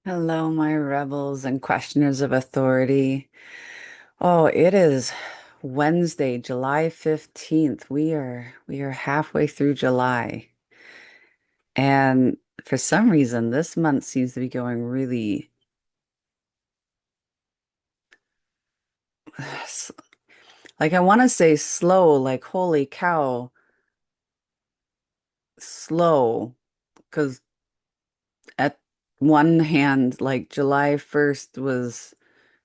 Hello, my rebels and questioners of authority. Oh, it is Wednesday, July 15th. We are halfway through July. And for some reason, this month seems to be going really s- like I want to say slow, like holy cow, slow. Because at one hand, like July 1st was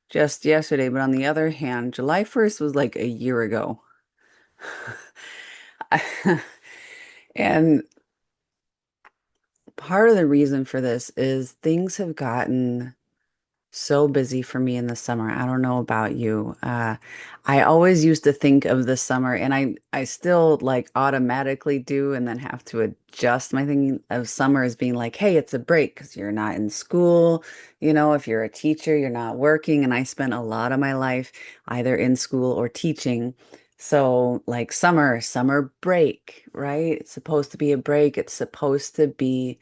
just yesterday, but on the other hand, July 1st was like a year ago. And part of the reason for this is things have gotten so busy for me in the summer. I don't know about you. I always used to think of the summer, and I still like automatically do, and then have to adjust my thinking of summer as being like, hey, it's a break because you're not in school. If you're a teacher, you're not working, and I spent a lot of my life either in school or teaching. So like summer break, right? It's supposed to be a break. It's supposed to be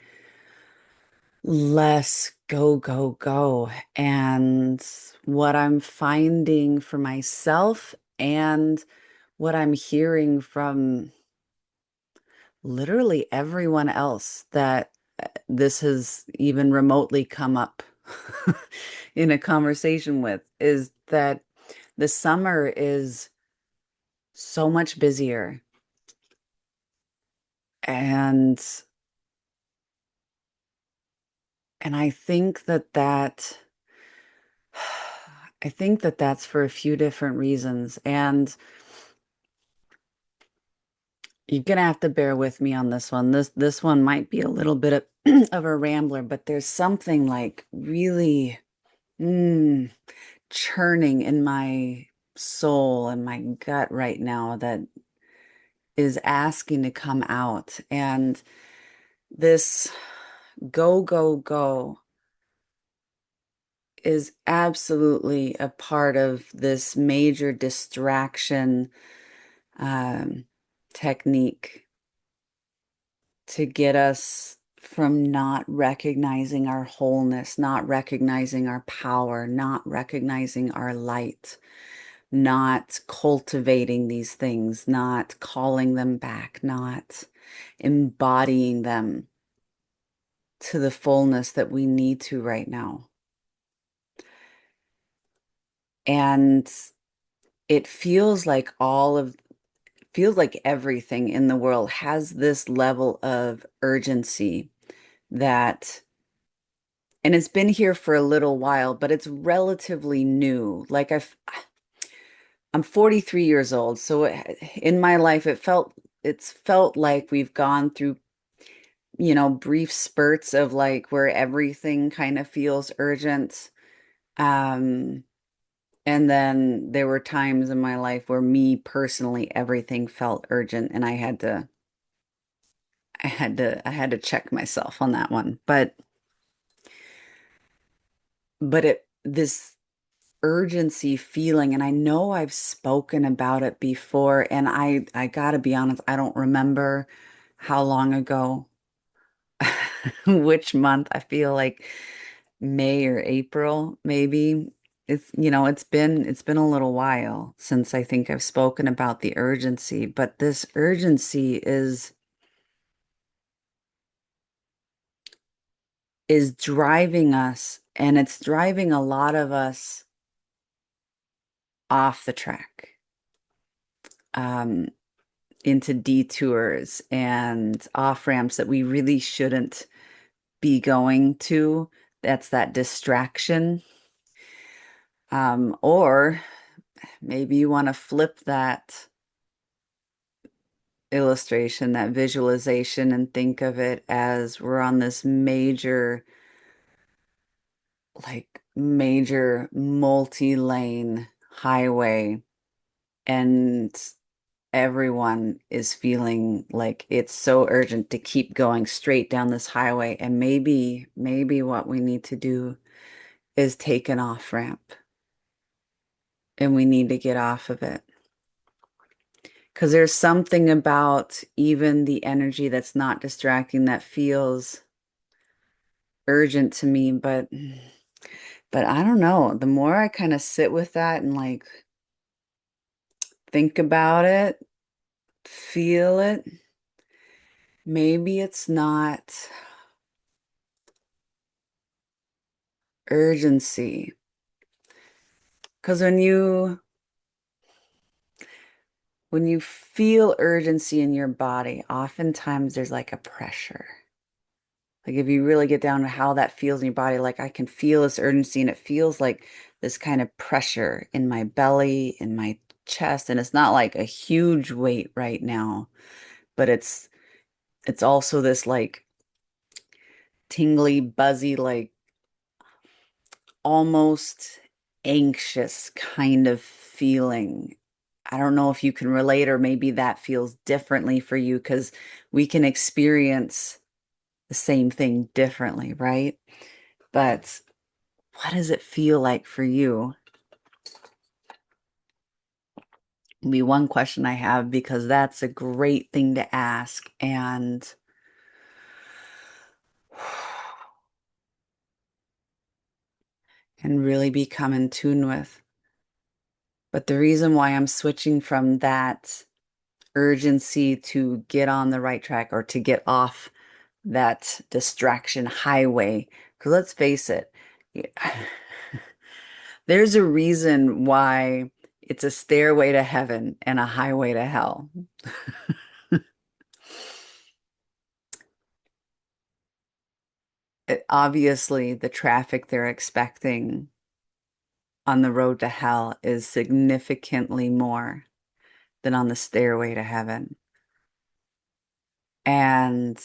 less go, go, go. And what I'm finding for myself and what I'm hearing from literally everyone else that this has even remotely come up in a conversation with is that the summer is so much busier. And and I think that that's for a few different reasons. And you're gonna have to bear with me on this one. This one might be a little bit of, of a rambler, but there's something like really mm, churning in my soul and my gut right now that is asking to come out. And this go, go, go is absolutely a part of this major distraction um, technique to get us from not recognizing our wholeness, not recognizing our power, not recognizing our light, not cultivating these things, not calling them back, not embodying them to the fullness that we need to right now. And it feels like everything in the world has this level of urgency that and it's been here for a little while, but it's relatively new. I'm 43 years old, so in my life it's felt like we've gone through, brief spurts of like where everything kind of feels urgent. Um, and then there were times in my life where me personally everything felt urgent and I had to check myself on that one. But it this urgency feeling, and I know I've spoken about it before, and I gotta be honest, I don't remember how long ago, which month. I feel like May or April, maybe. It's been a little while since I think I've spoken about the urgency, but this urgency is driving us, and it's driving a lot of us off the track. Um, into detours and off ramps that we really shouldn't be going to. That's that distraction. Or maybe you want to flip that illustration, that visualization, and think of it as we're on this major multi-lane highway, and everyone is feeling like it's so urgent to keep going straight down this highway. And maybe what we need to do is take an off ramp and we need to get off of it. Because there's something about even the energy that's not distracting that feels urgent to me, but I don't know. The more I kind of sit with that and like think about it, feel it, maybe it's not urgency. Because when you feel urgency in your body, oftentimes there's like a pressure. Like if you really get down to how that feels in your body, like I can feel this urgency and it feels like this kind of pressure in my belly, in my chest, and it's not like a huge weight right now, but it's also this like tingly, buzzy, like almost anxious kind of feeling. I don't know if you can relate, or maybe that feels differently for you because we can experience the same thing differently, right? But what does it feel like for you? Be one question I have because that's a great thing to ask and really become in tune with. But the reason why I'm switching from that urgency to get on the right track or to get off that distraction highway, because let's face it, there's a reason why it's a stairway to heaven and a highway to hell. Obviously, the traffic they're expecting on the road to hell is significantly more than on the stairway to heaven. And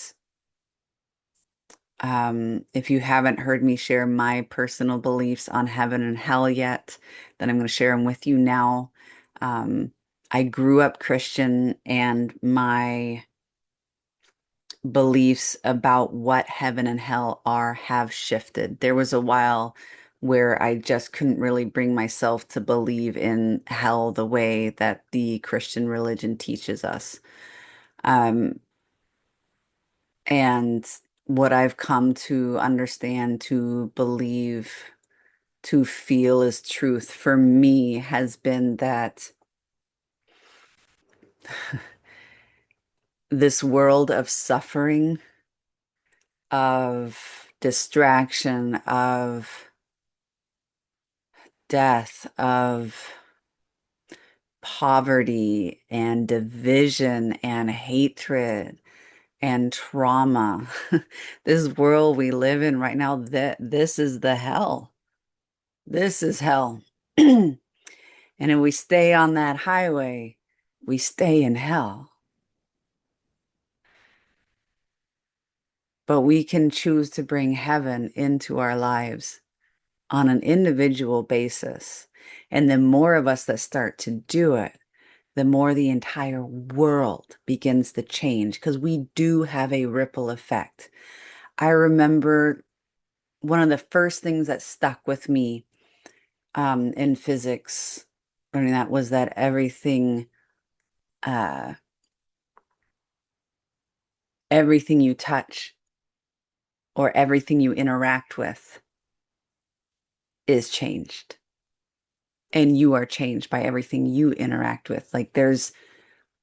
if you haven't heard me share my personal beliefs on heaven and hell yet, then I'm going to share them with you now. Um, I grew up Christian, and my beliefs about what heaven and hell are have shifted. There was a while where I just couldn't really bring myself to believe in hell the way that the Christian religion teaches us. Um, and what I've come to understand, to believe, to feel is truth for me has been that this world of suffering, of distraction, of death, of poverty and division and hatred and trauma. This world we live in right now, that this is the hell. This is hell. And if we stay on that highway, we stay in hell. But we can choose to bring heaven into our lives on an individual basis. And the more of us that start to do it, the more the entire world begins to change because we do have a ripple effect. I remember one of the first things that stuck with me in physics, learning that was that uh, everything you touch or everything you interact with is changed. And you are changed by everything you interact with. Like there's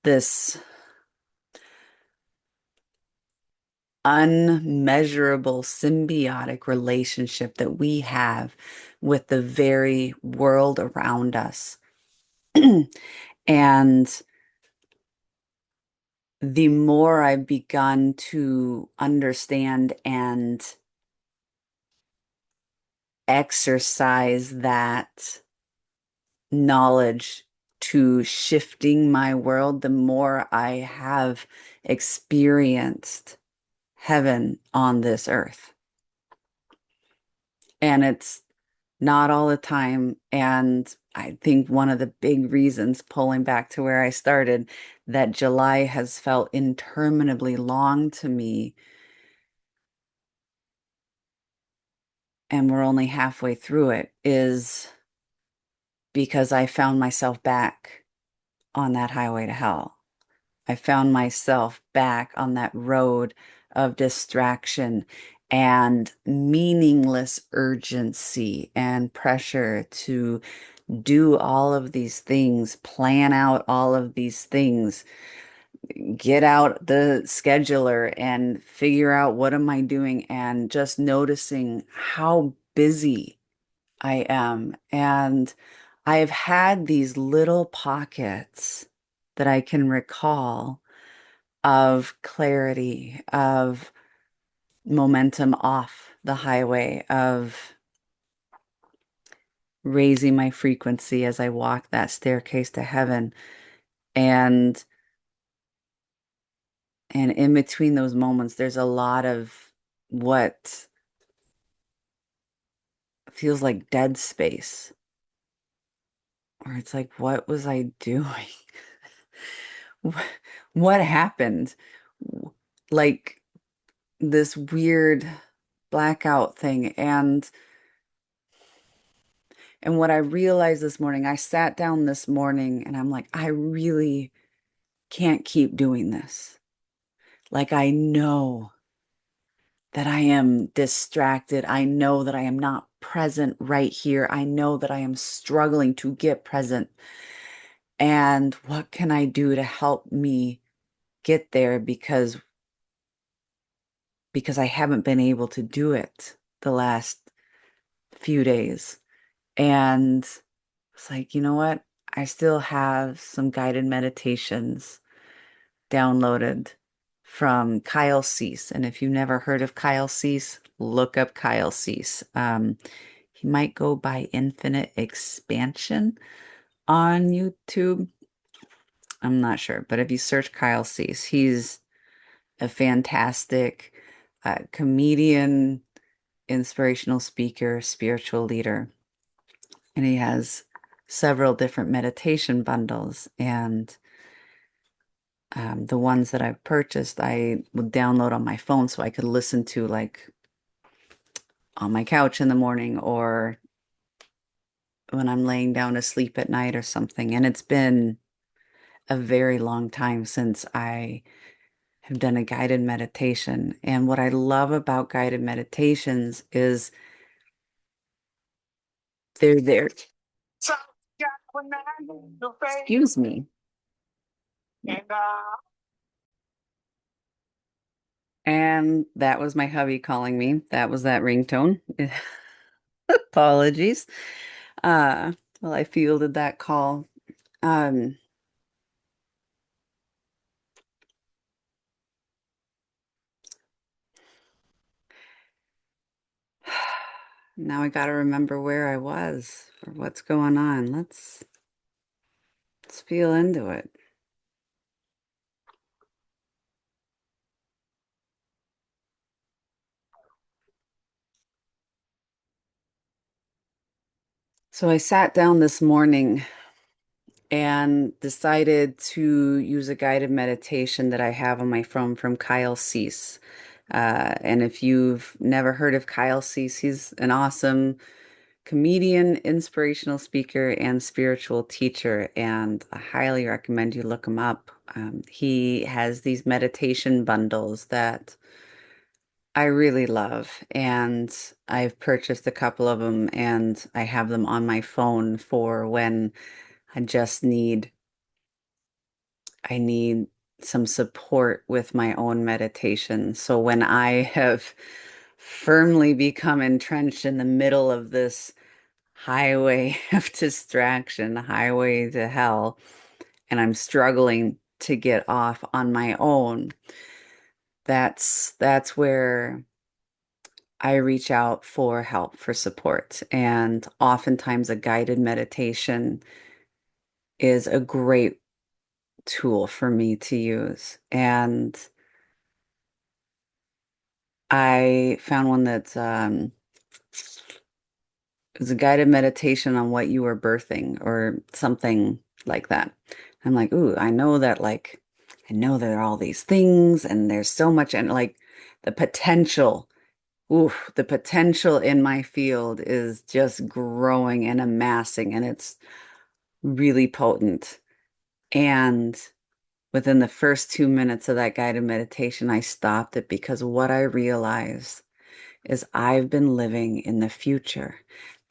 this unmeasurable symbiotic relationship that we have with the very world around us. And the more I've begun to understand and exercise that knowledge to shifting my world, the more I have experienced heaven on this earth. And it's not all the time. And I think one of the big reasons, pulling back to where I started, that July has felt interminably long to me, and we're only halfway through it, is because I found myself back on that highway to hell. I found myself back on that road of distraction. and meaningless urgency and pressure to do all of these things, plan out all of these things, get out the scheduler and figure out what am I doing, and just noticing how busy I am. And I've had these little pockets that I can recall of clarity, of momentum off the highway, of raising my frequency as I walk that staircase to heaven. And in between those moments, there's a lot of what feels like dead space, where it's like, what was I doing? What what happened? Like this weird blackout thing. And what I realized this morning, I sat down this morning and I'm like, I really can't keep doing this. Like, I know that I am distracted. I know that I am not present right here. I know that I am struggling to get present. And what can I do to help me get there? Because I haven't been able to do it the last few days. And it's like, you know what? I still have some guided meditations downloaded from Kyle Cease. And if you've never heard of Kyle Cease, look up Kyle Cease. He might go by Infinite Expansion on YouTube. I'm not sure, but if you search Kyle Cease, he's a fantastic comedian, inspirational speaker, spiritual leader, and he has several different meditation bundles. And the ones that I've purchased, I would download on my phone so I could listen to like on my couch in the morning or when I'm laying down to sleep at night or something. And it's been a very long time since I have done a guided meditation. And what I love about guided meditations is they're there. Excuse me. And that was my hubby calling me. That was that ringtone. Apologies. Uh, well, I fielded that call. Um, now I got to remember where I was or what's going on. Let's feel into it. So I sat down this morning and decided to use a guided meditation that I have on my phone from Kyle Cease. And if you've never heard of Kyle Cease, he's an awesome comedian, inspirational speaker, and spiritual teacher. And I highly recommend you look him up. He has these meditation bundles that I really love, and I've purchased a couple of them, and I have them on my phone for when I just I need some support with my own meditation. So when I have firmly become entrenched in the middle of this highway of distraction, highway to hell, and I'm struggling to get off on my own, that's where I reach out for help, for support. And oftentimes a guided meditation is a great tool for me to use. And I found one that's it's a guided meditation on what you were birthing or something like that. I'm like, ooh, I know there are all these things and there's so much and like the potential, ooh, the potential in my field is just growing and amassing and it's really potent. And within the first 2 minutes of that guided meditation, I stopped it because what I realized is I've been living in the future.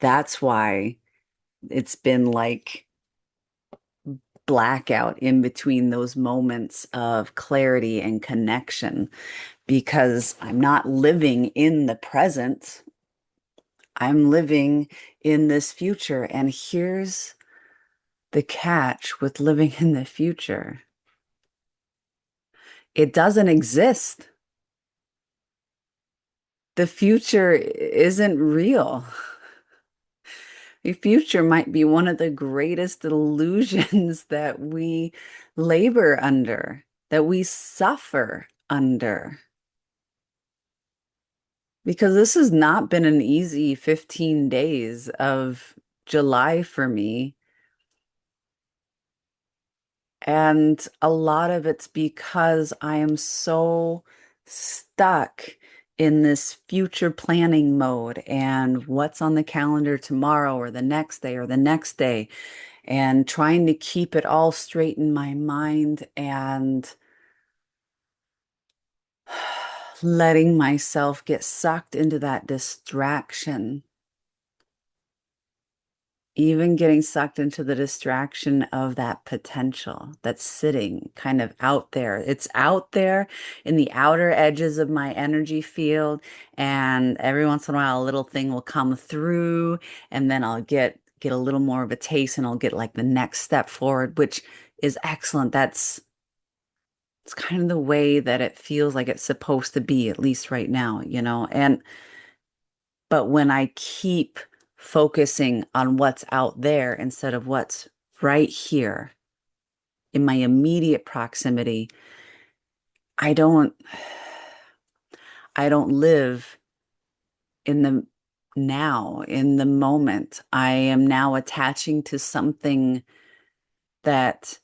That's why it's been like blackout in between those moments of clarity and connection because I'm not living in the present. I'm living in this future. And here's the catch with living in the future. It doesn't exist. The future isn't real. The future might be one of the greatest illusions that we labor under, that we suffer under. Because this has not been an easy 15 days of July for me. And a lot of it's because I am so stuck in this future planning mode and what's on the calendar tomorrow or the next day or the next day, and trying to keep it all straight in my mind and letting myself get sucked into that distraction. Even getting sucked into the distraction of that potential that's sitting kind of out there. It's out there in the outer edges of my energy field, and every once in a while a little thing will come through, and then I'll get a little more of a taste and I'll get like the next step forward, which is excellent. It's kind of the way that it feels like it's supposed to be, at least right now, you know? And but when I keep focusing on what's out there instead of what's right here in my immediate proximity, I don't I don't live in the now, in the moment. I am now attaching to something that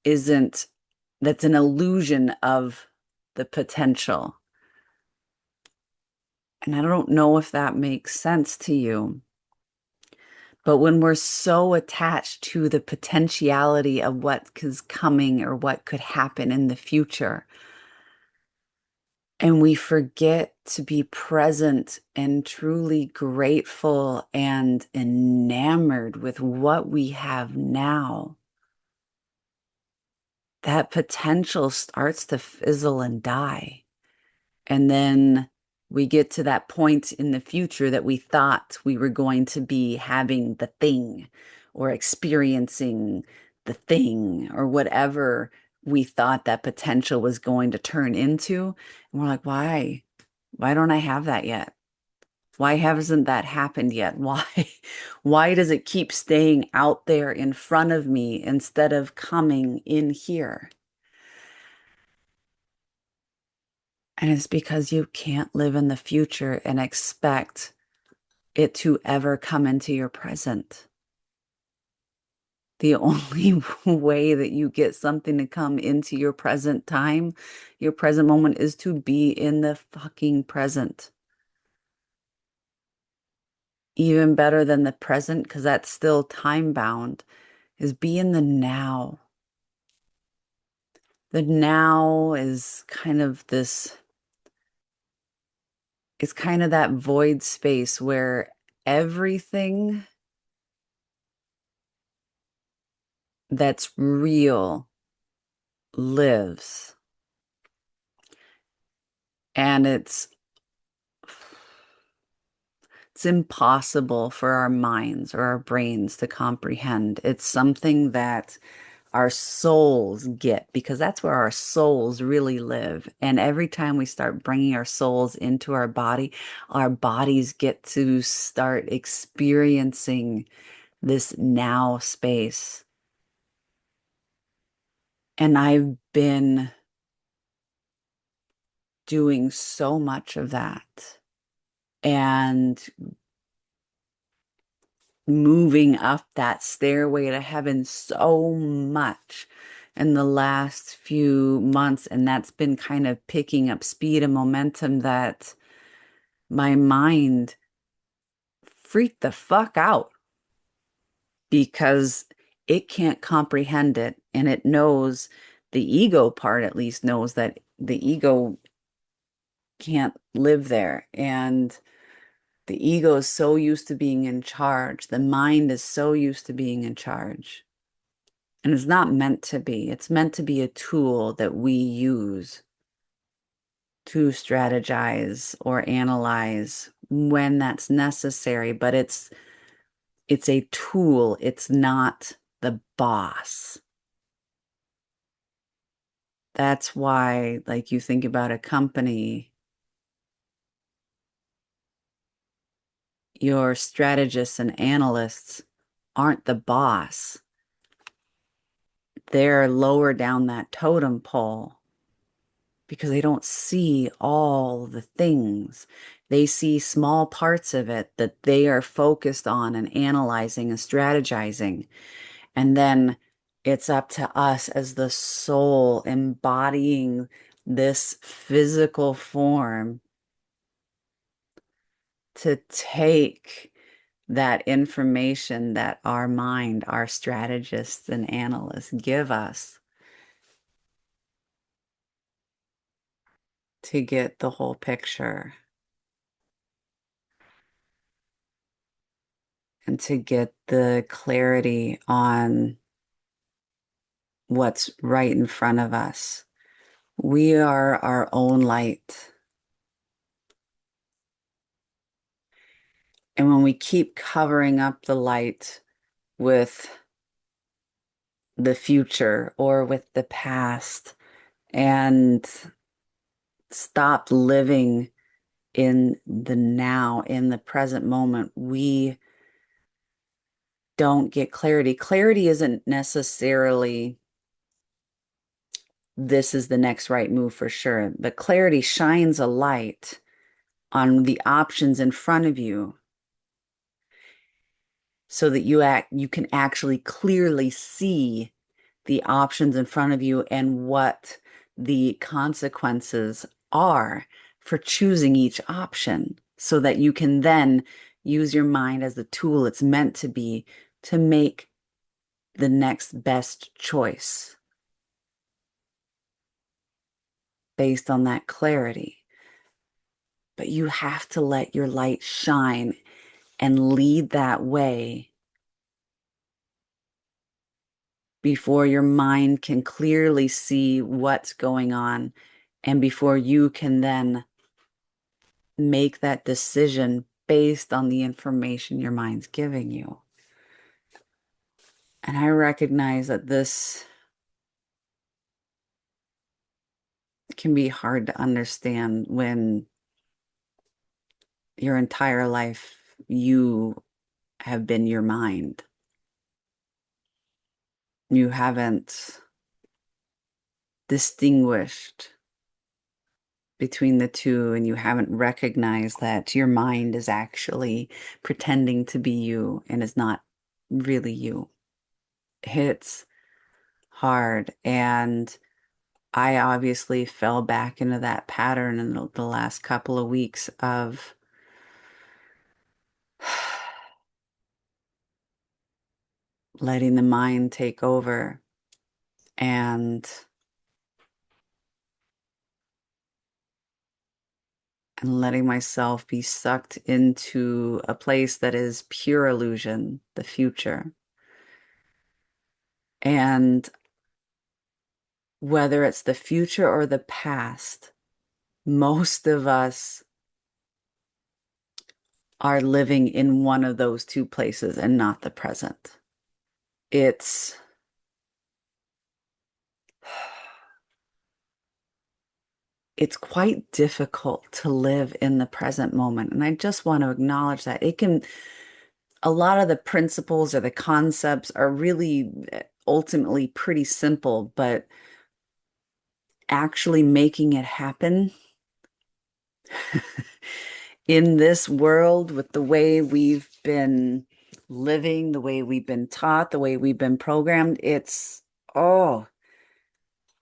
isn't that's an illusion of the potential. And I don't know if that makes sense to you. But when we're so attached to the potentiality of what is coming or what could happen in the future, and we forget to be present and truly grateful and enamored with what we have now, that potential starts to fizzle and die. And then we get to that point in the future that we thought we were going to be having the thing or experiencing the thing or whatever we thought that potential was going to turn into. And we're like, why? Why don't I have that yet? Why hasn't that happened yet? Why? Why does it keep staying out there in front of me instead of coming in here? And it's because you can't live in the future and expect it to ever come into your present. The only way that you get something to come into your present time, your present moment, is to be in the fucking present. Even better than the present, because that's still time bound, is be in the now. The now is kind of this, it's kind of that void space where everything that's real lives. And it's impossible for our minds or our brains to comprehend. It's something that our souls get because that's where our souls really live. And every time we start bringing our souls into our bodies get to start experiencing this now space. And I've been doing so much of that and moving up that stairway to heaven so much in the last few months. And that's been kind of picking up speed and momentum that my mind freaked the fuck out because it can't comprehend it. And it knows, the ego part at least knows that the ego can't live there. And the ego is so used to being in charge. The mind is so used to being in charge. And it's not meant to be. It's meant to be a tool that we use to strategize or analyze when that's necessary, but it's a tool. It's not the boss. That's why, like, you think about a company, your strategists and analysts aren't the boss. They're lower down that totem pole because they don't see all the things. They see small parts of it that they are focused on and analyzing and strategizing. And then it's up to us as the soul embodying this physical form to take that information that our mind, our strategists and analysts give us to get the whole picture and to get the clarity on what's right in front of us. We are our own light. And when we keep covering up the light with the future or with the past and stop living in the now, in the present moment, we don't get clarity. Clarity isn't necessarily this is the next right move for sure, but clarity shines a light on the options in front of you so that you can actually clearly see the options in front of you and what the consequences are for choosing each option so that you can then use your mind as the tool it's meant to be to make the next best choice based on that clarity. But you have to let your light shine and lead that way before your mind can clearly see what's going on and before you can then make that decision based on the information your mind's giving you. And I recognize that this can be hard to understand when your entire life you have been your mind. You haven't distinguished between the two, and you haven't recognized that your mind is actually pretending to be you and is not really you. It's hard. And I obviously fell back into that pattern in the last couple of weeks of letting the mind take over and letting myself be sucked into a place that is pure illusion, the future. And whether it's the future or the past, most of us are living in one of those two places and not the present. It's it's quite difficult to live in the present moment. And I just want to acknowledge that a lot of the principles or the concepts are really ultimately pretty simple, but actually making it happen in this world with the way we've been living, the way we've been taught, the way we've been programmed, oh,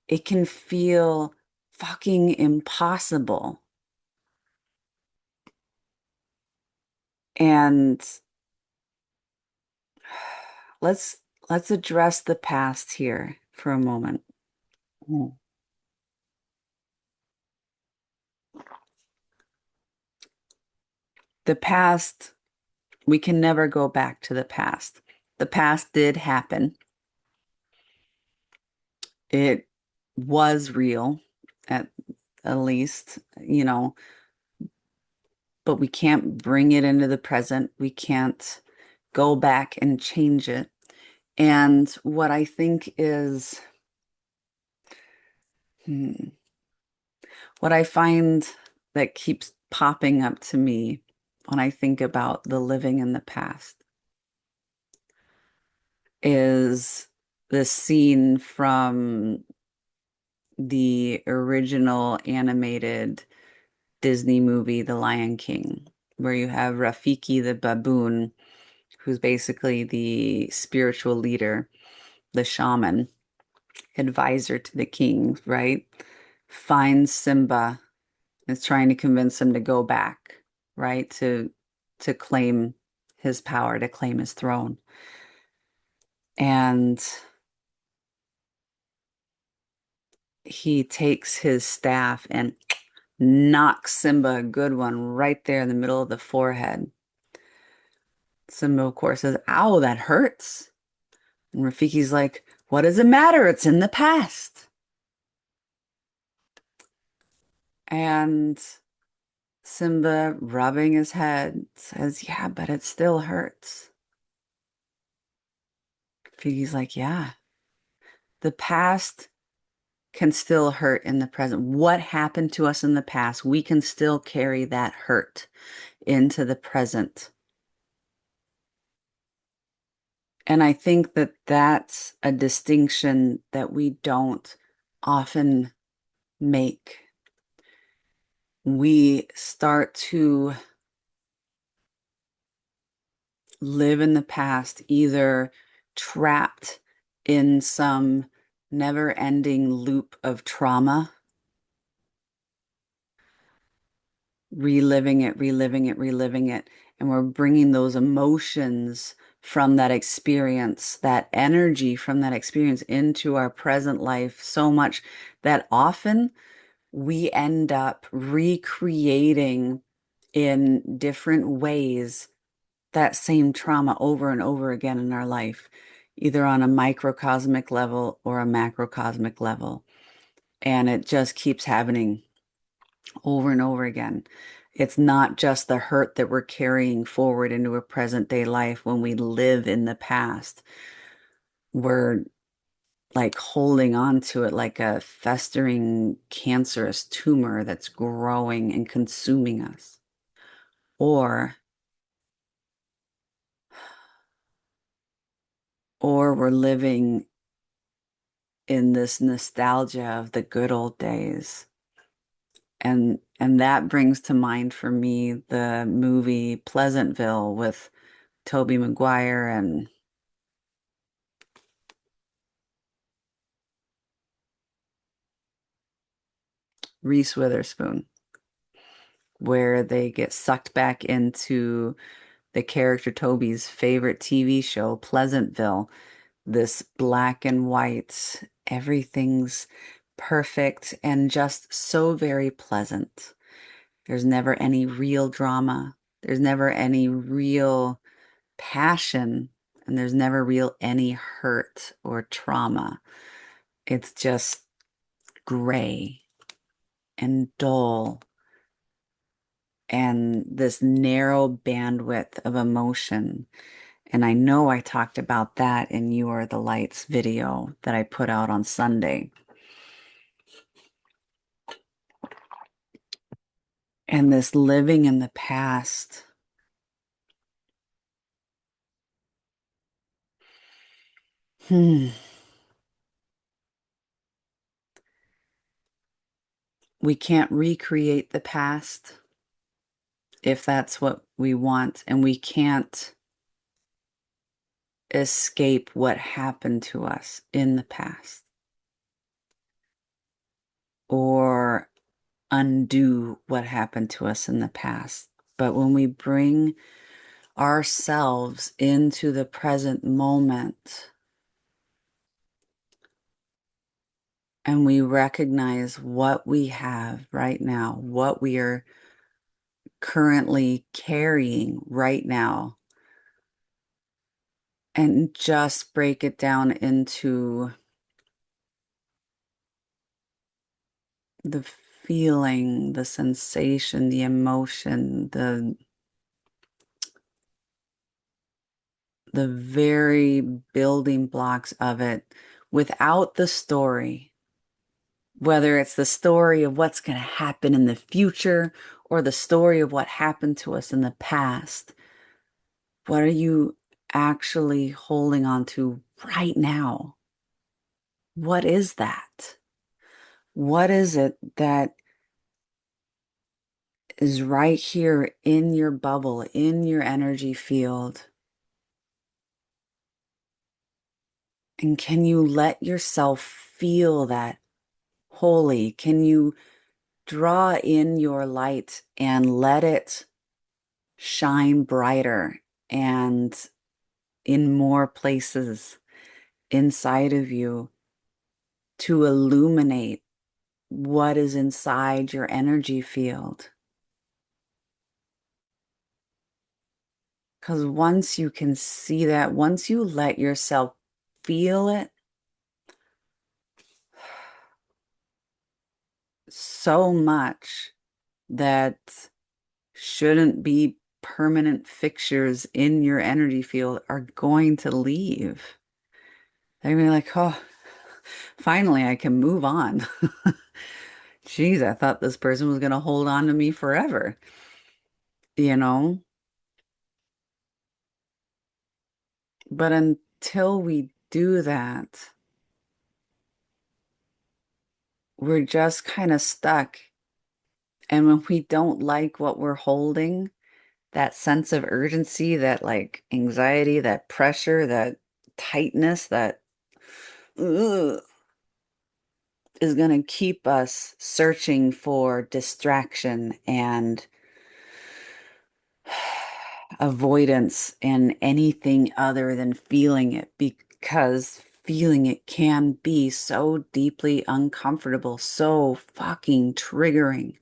it can feel fucking impossible. And let's let's address the past here for a moment. Mm. The past, we can never go back to the past. The past did happen. It was real at least, but we can't bring it into the present. We can't go back and change it. And what I think is, hmm, what I find that keeps popping up to me when I think about the living in the past is the scene from the original animated Disney movie, The Lion King, where you have Rafiki the baboon, who's basically the spiritual leader, the shaman, advisor to the king, right? Finds Simba, is trying to convince him to go back, right? To claim his power, to claim his throne. And he takes his staff and knocks Simba a good one right there in the middle of the forehead. Simba, of course, says, "Ow, that hurts." And Rafiki's like, "What does it matter? It's in the past." And Simba, rubbing his head, says, "Yeah, but it still hurts." Rafiki's like, "Yeah, the past can still hurt in the present. What happened to us in the past, we can still carry that hurt into the present." And I think that that's a distinction that we don't often make. We start to live in the past, either trapped in some never-ending loop of trauma, reliving it, reliving it, reliving it. And we're bringing those emotions from that experience, that energy from that experience into our present life so much that often we end up recreating in different ways that same trauma over and over again in our life, either on a microcosmic level or a macrocosmic level. And it just keeps happening over and over again. It's not just the hurt that we're carrying forward into a present day life when we live in the past. We're like holding on to it like a festering cancerous tumor that's growing and consuming us. Or we're living in this nostalgia of the good old days. And that brings to mind for me the movie Pleasantville with Tobey Maguire and Reese Witherspoon, where they get sucked back into the character Toby's favorite TV show, Pleasantville, this black and white, everything's perfect and just so very pleasant. There's never any real drama. There's never any real passion, and there's never real any hurt or trauma. It's just gray and dull and this narrow bandwidth of emotion. And I know I talked about that in You Are the Lights video that I put out on Sunday. And this living in the past. Hmm. We can't recreate the past if that's what we want, and we can't escape what happened to us in the past or undo what happened to us in the past. But when we bring ourselves into the present moment and we recognize what we have right now, what we are currently carrying right now, and just break it down into the feeling, the sensation, the emotion, the very building blocks of it without the story, whether it's the story of what's going to happen in the future or the story of what happened to us in the past. What are you actually holding on to right now? What is that? What is it that is right here in your bubble, in your energy field? And can you let yourself feel that wholly? Can you draw in your light and let it shine brighter and in more places inside of you to illuminate what is inside your energy field? Because once you can see that, once you let yourself feel it so much that shouldn't be permanent fixtures in your energy field are going to leave. They're gonna be like, oh, finally I can move on. Jeez, I thought this person was gonna hold on to me forever, you know? But until we do that, we're just kind of stuck. And when we don't like what we're holding, that sense of urgency, that like anxiety, that pressure, that tightness, that ugh, is going to keep us searching for distraction and avoidance and anything other than feeling it, because feeling it can be so deeply uncomfortable, so fucking triggering.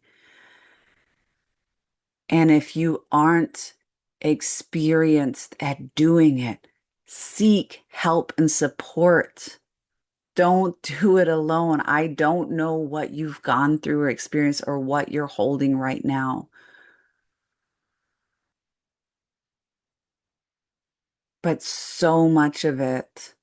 And if you aren't experienced at doing it, seek help and support. Don't do it alone. I don't know what you've gone through or experienced or what you're holding right now, but so much of it,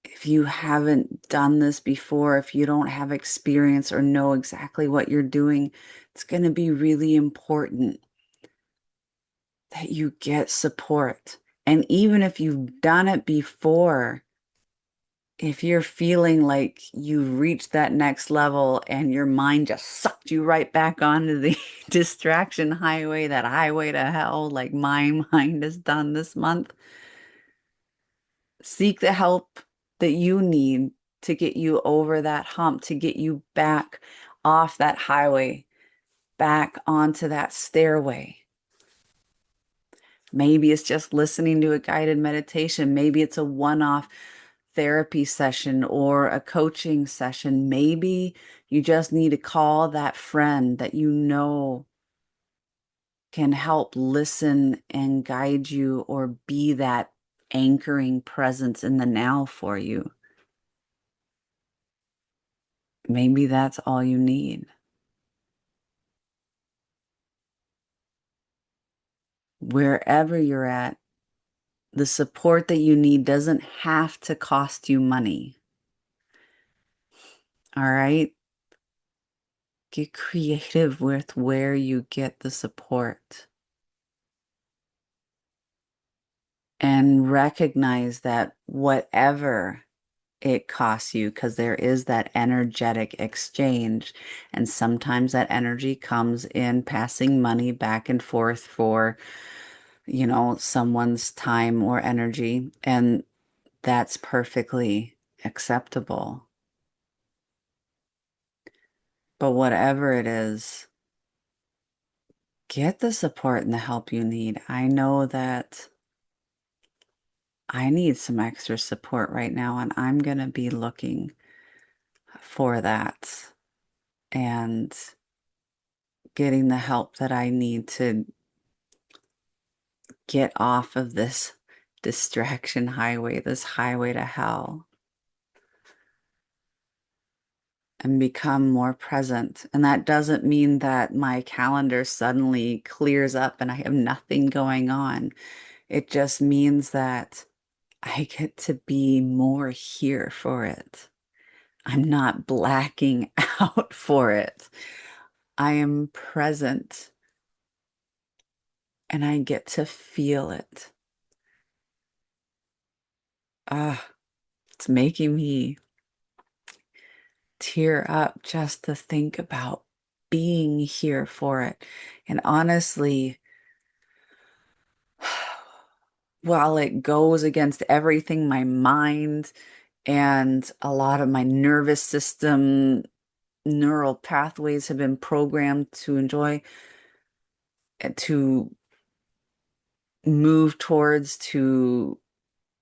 if you haven't done this before, if you don't have experience or know exactly what you're doing, it's going to be really important that you get support. And even if you've done it before, if you're feeling like you've reached that next level and your mind just sucked you right back onto the distraction highway, that highway to hell, like my mind has done this month, seek the help that you need to get you over that hump, to get you back off that highway, back onto that stairway. Maybe it's just listening to a guided meditation. Maybe it's a one-off therapy session or a coaching session. Maybe you just need to call that friend that you know can help listen and guide you or be that anchoring presence in the now for you. Maybe that's all you need. Wherever you're at, the support that you need doesn't have to cost you money. All right? Get creative with where you get the support and recognize that whatever it costs you, because there is that energetic exchange, and sometimes that energy comes in passing money back and forth for, someone's time or energy, and that's perfectly acceptable. But whatever it is, get the support and the help you need. I know that I need some extra support right now, and I'm going to be looking for that and getting the help that I need to get off of this distraction highway, this highway to hell, and become more present. And that doesn't mean that my calendar suddenly clears up and I have nothing going on. It just means that I get to be more here for it. I'm not blacking out for it. I am present and I get to feel it. Ah, it's making me tear up just to think about being here for it. And honestly, while it goes against everything my mind and a lot of my nervous system neural pathways have been programmed to enjoy, to move towards, to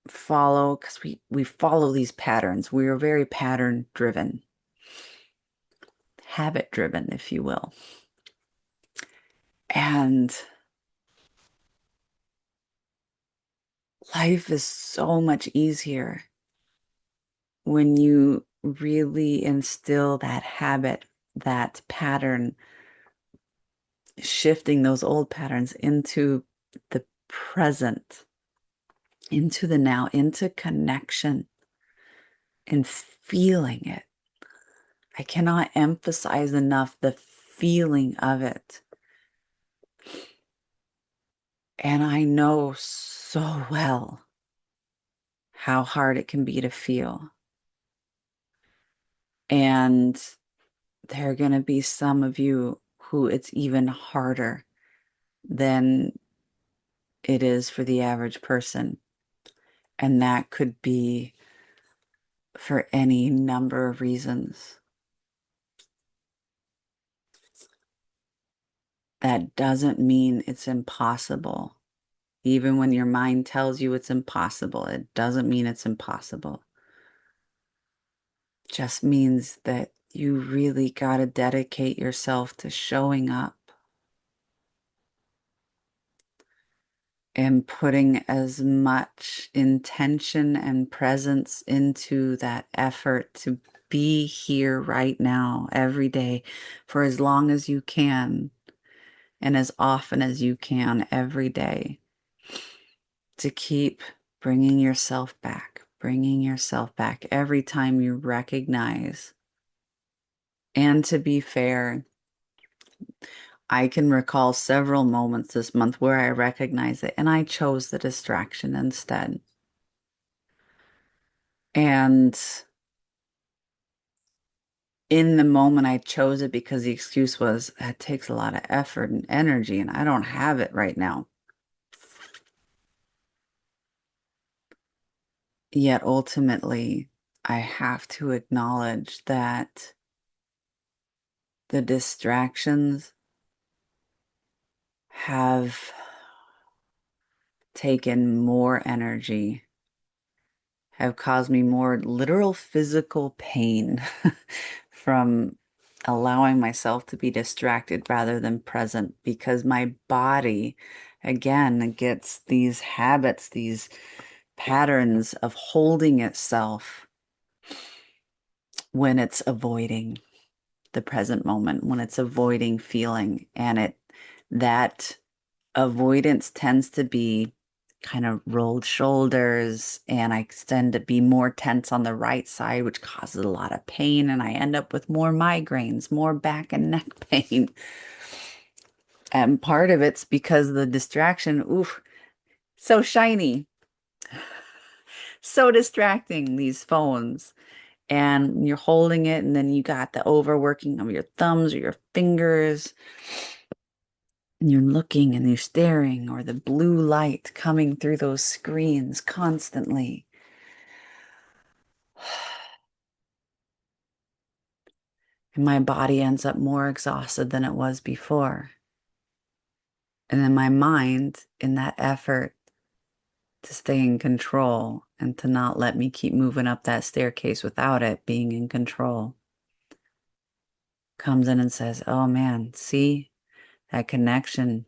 follow, because we follow these patterns. We are very pattern driven, habit driven, if you will. And life is so much easier when you really instill that habit, that pattern, shifting those old patterns into the present, into the now, into connection and feeling it. I cannot emphasize enough the feeling of it. And I know so well how hard it can be to feel. And there are going to be some of you who it's even harder than it is for the average person. And that could be for any number of reasons. That doesn't mean it's impossible. Even when your mind tells you it's impossible, it doesn't mean it's impossible. It just means that you really got to dedicate yourself to showing up and putting as much intention and presence into that effort to be here right now, every day, for as long as you can, and as often as you can every day, to keep bringing yourself back every time you recognize. And to be fair, I can recall several moments this month where I recognize it and I chose the distraction instead. And in the moment, I chose it because the excuse was that takes a lot of effort and energy, and I don't have it right now. Yet ultimately, I have to acknowledge that the distractions have taken more energy, have caused me more literal physical pain from allowing myself to be distracted rather than present, because my body, again, gets these habits, these patterns of holding itself when it's avoiding the present moment, when it's avoiding feeling. And that avoidance tends to be kind of rolled shoulders, and I tend to be more tense on the right side, which causes a lot of pain, and I end up with more migraines, more back and neck pain. And part of it's because the distraction, oof, so shiny, so distracting, these phones. And you're holding it, and then you got the overworking of your thumbs or your fingers. And you're looking and you're staring, or the blue light coming through those screens constantly. And my body ends up more exhausted than it was before. And then my mind, in that effort to stay in control and to not let me keep moving up that staircase without it being in control, comes in and says, "Oh man, see, that connection,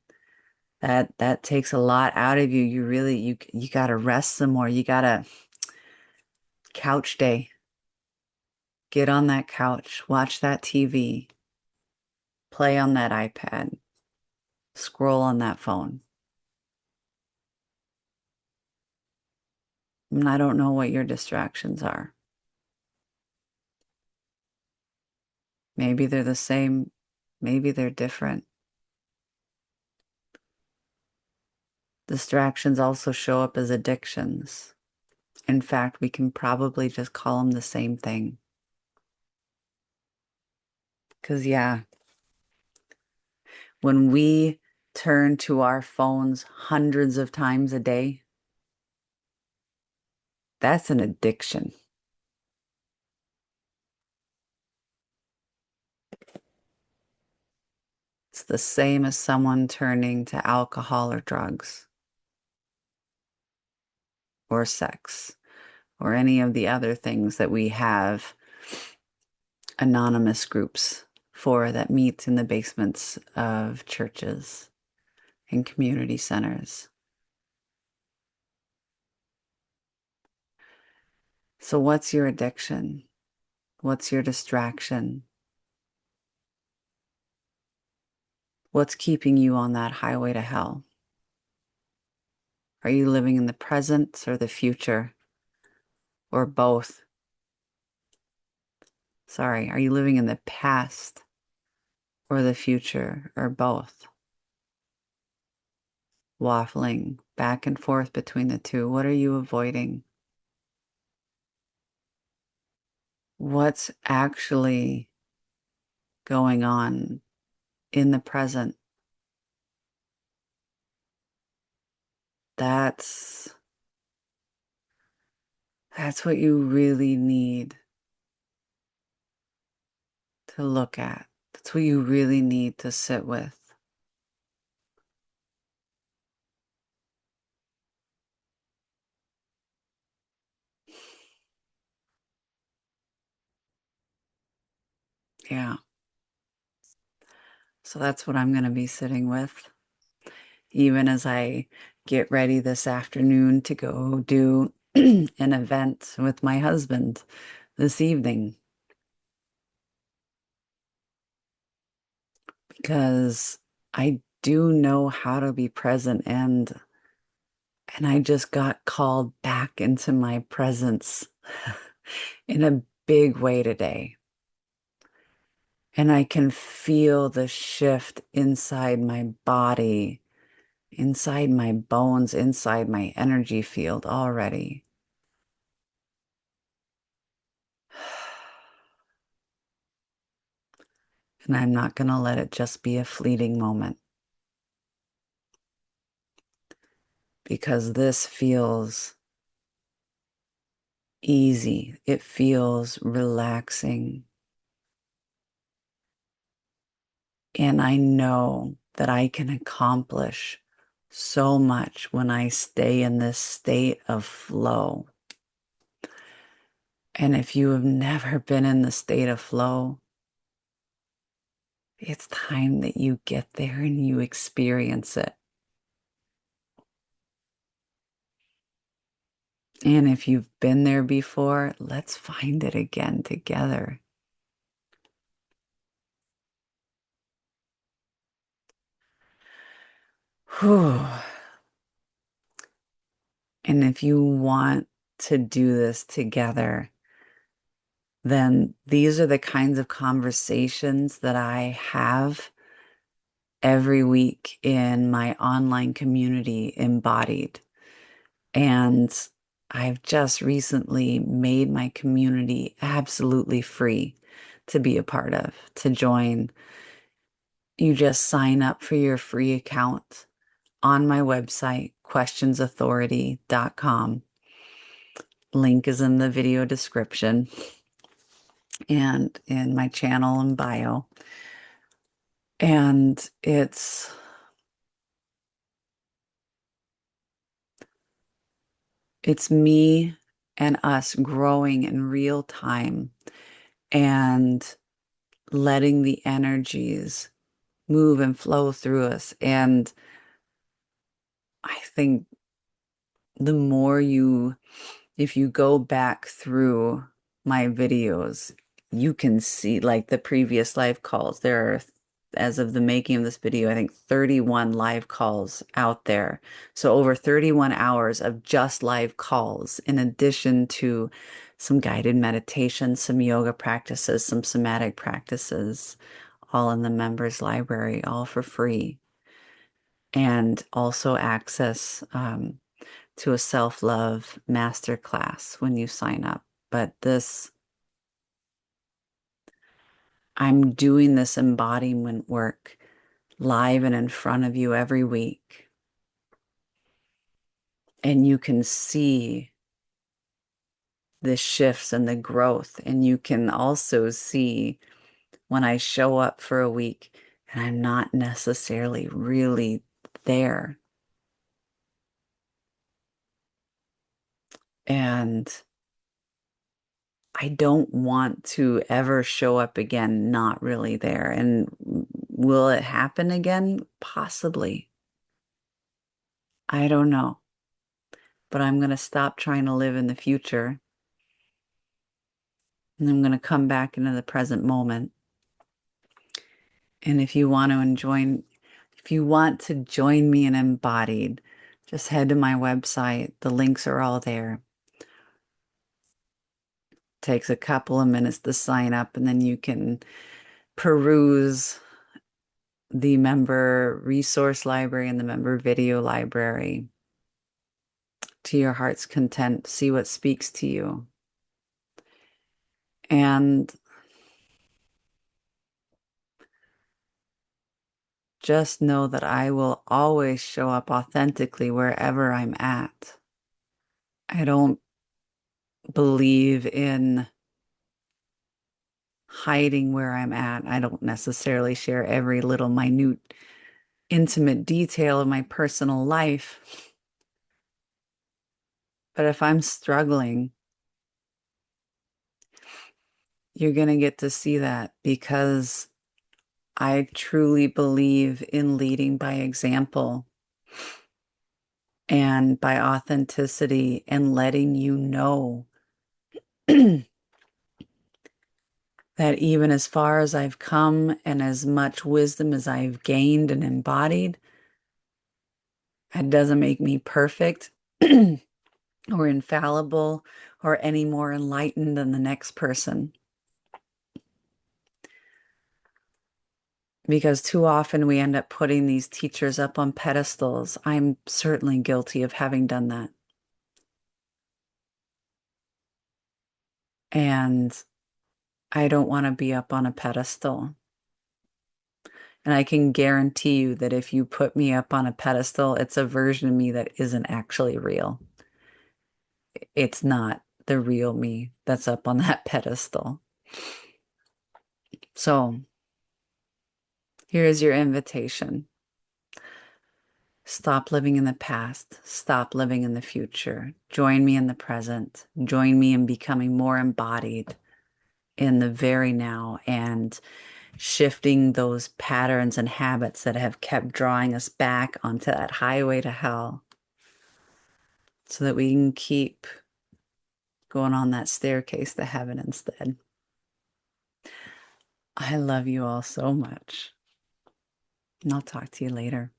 that takes a lot out of you. You really you got to rest some more. You got to couch day. Get on that couch, watch that TV, play on that iPad, scroll on that phone. And I don't know what your distractions are. Maybe they're the same, maybe they're different. Distractions also show up as addictions. In fact, we can probably just call them the same thing. Because, yeah, when we turn to our phones hundreds of times a day, that's an addiction. It's the same as someone turning to alcohol or drugs or sex or any of the other things that we have anonymous groups for that meet in the basements of churches and community centers. So, what's your addiction? What's your distraction? What's keeping you on that highway to hell? Are you living in the present or the future or both? Sorry, are you living in the past or the future or both? Waffling back and forth between the two. What are you avoiding? What's actually going on in the present? That's that's what you really need to look at. That's what you really need to sit with. Yeah. So that's what I'm going to be sitting with, even as I get ready this afternoon to go do an event with my husband this evening. Because I do know how to be present and I just got called back into my presence in a big way today. And I can feel the shift inside my body, inside my bones, inside my energy field already. And I'm not going to let it just be a fleeting moment because this feels easy. It feels relaxing. And I know that I can accomplish so much when I stay in this state of flow. And if you have never been in the state of flow, it's time that you get there and you experience it. And if you've been there before, let's find it again together. Whew. And if you want to do this together, then these are the kinds of conversations that I have every week in my online community, Embodied. And I've just recently made my community absolutely free to be a part of, to join. You just sign up for your free account on my website, questionsauthority.com. Link is in the video description and in my channel and bio. And it's me and us growing in real time and letting the energies move and flow through us. And I think the more you, if you go back through my videos, you can see like the previous live calls. There are, as of the making of this video, I think 31 live calls out there. So over 31 hours of just live calls, in addition to some guided meditation, some yoga practices, some somatic practices, all in the members library, all for free. And also access to a self-love masterclass when you sign up. But this, I'm doing this embodiment work live and in front of you every week. And you can see the shifts and the growth. And you can also see when I show up for a week and I'm not necessarily really there. And I don't want to ever show up again not really there. And will it happen again? Possibly. I don't know. But I'm going to stop trying to live in the future. And I'm going to come back into the present moment. And if you want to if you want to join me in Embodied, just head to my website. The links are all there. Takes a couple of minutes to sign up, and then you can peruse the member resource library and the member video library to your heart's content. See what speaks to you. And just know that I will always show up authentically wherever I'm at. I don't believe in hiding where I'm at. I don't necessarily share every little minute, intimate detail of my personal life. But if I'm struggling, you're going to get to see that because I truly believe in leading by example and by authenticity and letting you know that even as far as I've come and as much wisdom as I've gained and embodied, it doesn't make me perfect or infallible or any more enlightened than the next person. Because too often we end up putting these teachers up on pedestals. I'm certainly guilty of having done that. And I don't want to be up on a pedestal. And I can guarantee you that if you put me up on a pedestal, it's a version of me that isn't actually real. It's not the real me that's up on that pedestal. So here's your invitation. Stop living in the past. Stop living in the future. Join me in the present. Join me in becoming more embodied in the very now and shifting those patterns and habits that have kept drawing us back onto that highway to hell so that we can keep going on that staircase to heaven instead. I love you all so much. And I'll talk to you later.